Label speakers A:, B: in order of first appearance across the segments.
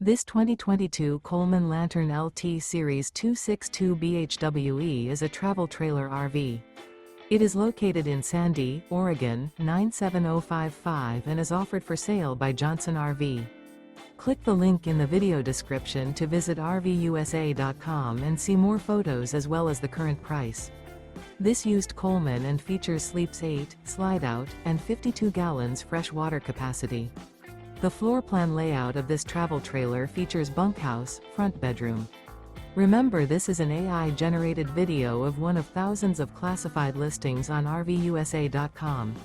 A: This 2022 Coleman Lantern LT Series 262 BHWE is a travel trailer RV. It is located in Sandy, Oregon, 97055 and is offered for sale by Johnson RV. Click the link in the video description to visit RVUSA.com and see more photos as well as the current price. This used Coleman and features sleeps 8, Slideout, and 52 gallons fresh water capacity. The floor plan layout of this travel trailer features bunkhouse, front bedroom. Remember, this is an AI-generated video of one of thousands of classified listings on RVUSA.com.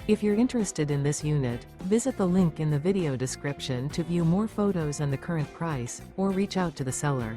A: If you're interested in this unit, visit the link in the video description to view more photos and the current price, or reach out to the seller.